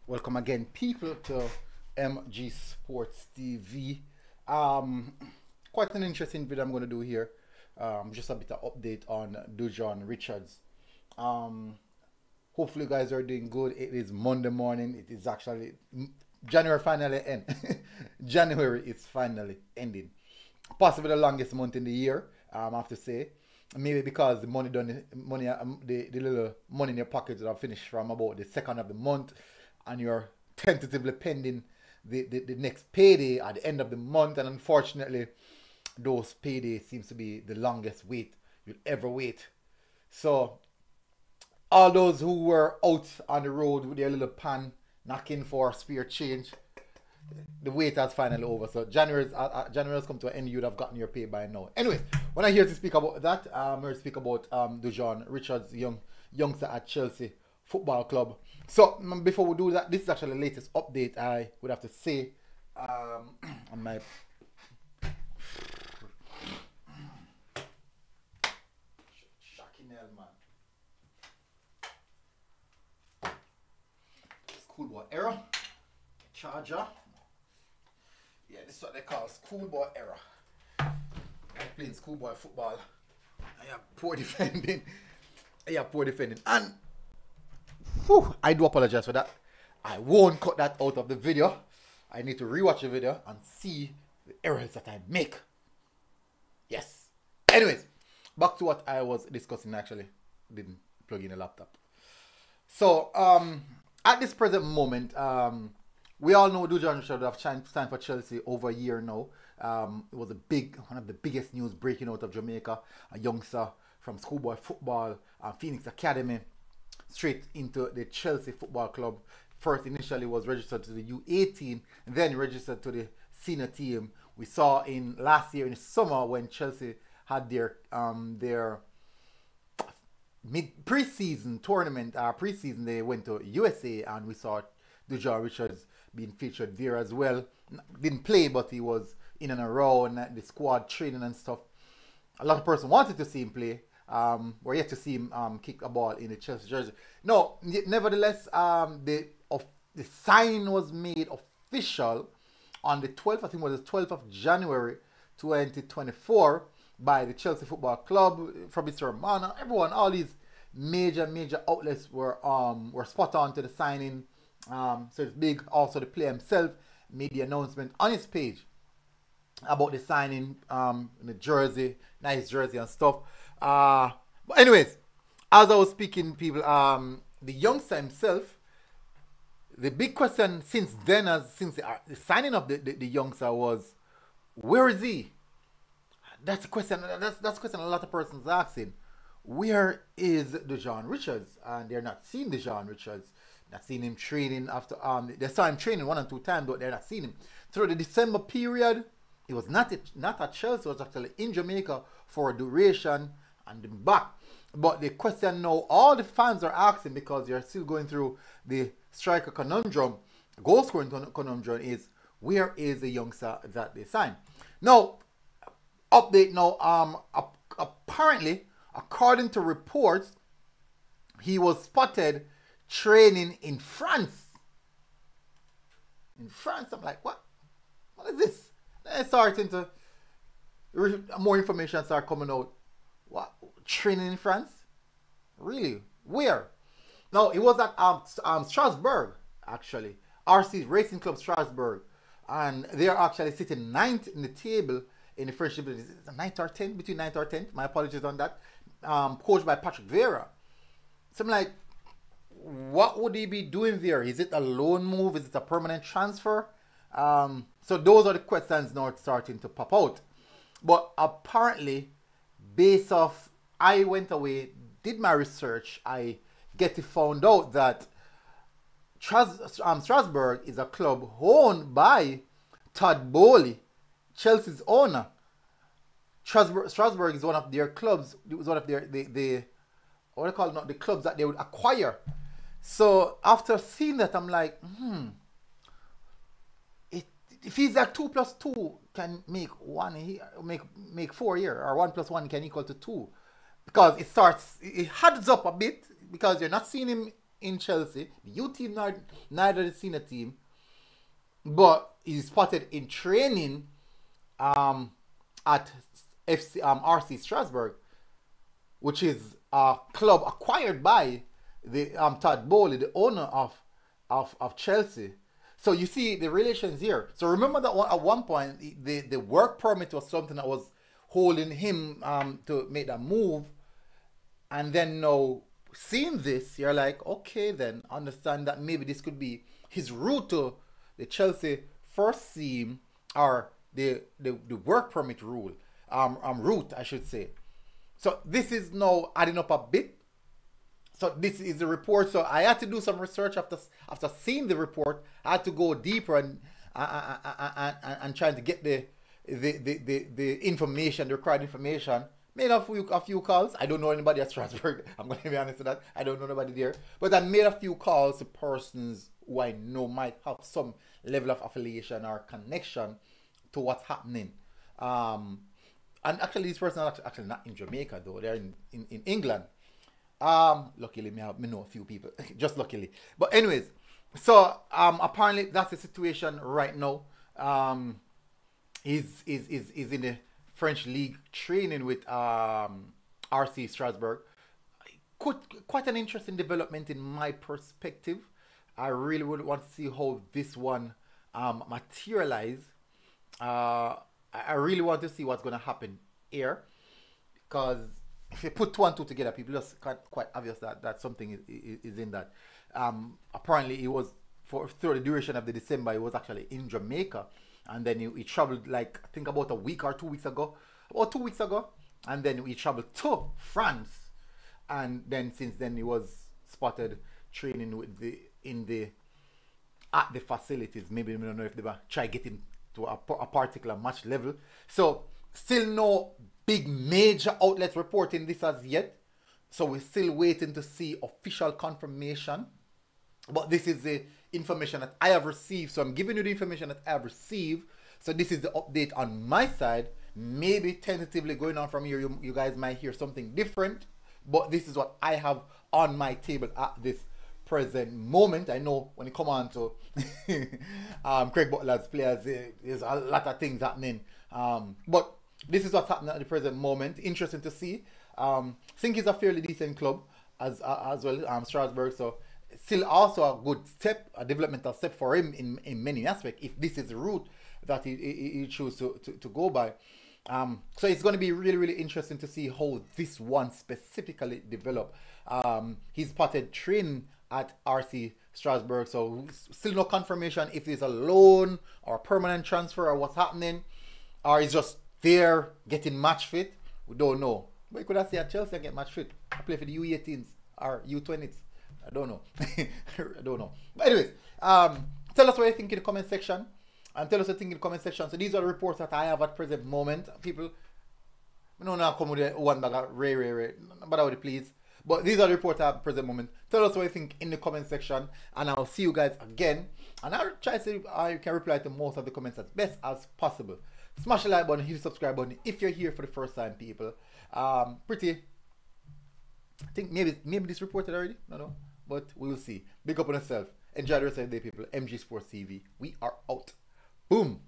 Welcome again, people, to MG Sports TV. Quite an interesting video I'm going to do here. Just a bit of update on Dujuan Richards. Hopefully, you guys are doing good. It is Monday morning. It is actually January finally end. January is finally ending. Possibly the longest month in the year. I have to say. Maybe because the money done, the little money in your pocket that have finished from about the second of the month, and you're tentatively pending the next payday at the end of the month, and unfortunately those paydays seems to be the longest wait you'll ever wait. So all those who were out on the road with their little pan knocking for spare change, the wait has finally over. So January has come to an end. You'd have gotten your pay by now. Anyways, when I'm here to speak about that, I'm here to speak about Dujuan Richards, youngster at Chelsea Football Club. So before we do that, this is actually the latest update I would have to say on my shocking hell, man. Schoolboy error. Charger. Yeah, this is what they call schoolboy error. I'm playing schoolboy football. I have poor defending. And whew, I do apologize for that. I won't cut that out of the video. I need to rewatch the video and see the errors that I make. Yes. Anyways, back to what I was discussing. Actually, didn't plug in a laptop. So, at this present moment, we all know Dujuan should have signed for Chelsea over a year now. It was one of the biggest news breaking out of Jamaica. A youngster from schoolboy football, Phoenix Academy, straight into the Chelsea Football Club. First, initially was registered to the U18, then registered to the senior team. We saw in last year in the summer when Chelsea had their pre-season tournament. Pre-season they went to USA, and we saw Dujuan Richards being featured there as well. Didn't play, but he was in and around the squad training and stuff. A lot of person wanted to see him play. We're yet to see him kick a ball in the Chelsea jersey. No, nevertheless, the signing was made official on the 12th, I think it was the 12th of January 2024 by the Chelsea Football Club, Fabrizio Romano, everyone, all these major outlets were spot on to the signing. So it's big. Also, the player himself made the announcement on his page about the signing, the jersey, nice jersey and stuff. But anyways, as I was speaking, people, the youngster himself, the big question since then, since the signing of the youngster was, where is he? That's a question. That's a question a lot of persons are asking. Where is Dujuan Richards? And they're not seeing Dujuan Richards. Not seeing him training after they saw him training 1 or 2 times, but they're not seeing him through the December period. It was not at Chelsea. It was actually in Jamaica for a duration and then back. But the question now, all the fans are asking, because you're still going through the striker conundrum, goal scoring conundrum, is where is the youngster that they signed? Now, update now. Apparently, according to reports, he was spotted training in France. In France, I'm like, what? What is this? Then starting to more information start coming out. What? Training in France? Really? Where? No, it was at Strasbourg, actually. RC Racing Club Strasbourg. And they're actually sitting 9th in the table in the French League. Is it 9th or 10th? Between 9th or 10th. My apologies on that. Coached by Patrick Vieira. So I'm like, what would he be doing there? Is it a loan move? Is it a permanent transfer? So those are the questions now starting to pop out. But apparently, based off, I went away, did my research, I found out that Strasbourg is a club owned by Todd Bowley, Chelsea's owner. Strasbourg is one of their clubs. It was one of their what do they call it? Not the clubs that they would acquire. So after seeing that, I'm like, if he's like 2 plus 2 can make 1 here, make 4 here, or 1 plus 1 can equal to 2, because it adds up a bit, because you're not seeing him in Chelsea, the youth team, neither the senior team, but he's spotted in training at RC Strasbourg, which is a club acquired by the Todd Bowley, the owner of Chelsea. So you see the relations here. So remember that at one point the work permit was something that was holding him to make that move, and then now seeing this, you're like, okay, then understand that maybe this could be his route to the Chelsea first team, or the work permit rule route, I should say. So this is now adding up a bit. So this is the report. So I had to do some research after seeing the report. I had to go deeper and trying to get the information, the required information. Made a few calls. I don't know anybody at Strasbourg. I'm going to be honest with that. I don't know anybody there. But I made a few calls to persons who I know might have some level of affiliation or connection to what's happening. And actually, these persons are actually not in Jamaica, though. They're in England. Luckily, me know a few people. Just luckily. But anyways, so apparently that's the situation right now. He's in the French league training with RC Strasbourg. Quite an interesting development in my perspective. I really would want to see how this one materialize. I really want to see what's going to happen here, because if you put two and two together, people just quite obvious that something is in that. Apparently, it was through the duration of the December, he was actually in Jamaica. And then he traveled, like, I think about a week or 2 weeks ago. About 2 weeks ago. And then he traveled to France. And then since then he was spotted training at the facilities. Maybe I don't know if they were trying to get him to a particular match level. So still no big major outlets reporting this as yet. So we're still waiting to see official confirmation. But this is the information that I have received. So I'm giving you the information that I have received. So this is the update on my side. Maybe tentatively going on from here, you guys might hear something different. But this is what I have on my table at this present moment. I know when it come on to Craig Butler's players, there's a lot of things happening. But this is what's happening at the present moment. Interesting to see. I think it's a fairly decent club as well, Strasbourg. So still also a good step, a developmental step for him in many aspects, if this is the route that he chooses to go by. So it's going to be really, really interesting to see how this one specifically develop. He's spotted training at RC Strasbourg, so still no confirmation if there's a loan or a permanent transfer or what's happening, or he's just there getting match fit. We don't know. But you could have seen at Chelsea and get match fit. I play for the U18s or U20s. I don't know. I don't know. But anyways, tell us what you think in the comment section. And tell us what you think in the comment section. So these are the reports that I have at present moment. People, I don't know, come with one bag of ray. But I would please. But these are the reports I have at present moment. Tell us what you think in the comment section. And I'll see you guys again. And I'll try to see if I can reply to most of the comments as best as possible. Smash the like button, hit the subscribe button if you're here for the first time, people. I think maybe this reported already. No. But we will see. Big up on yourself. Enjoy the rest of the day, people. MG Sports TV. We are out. Boom.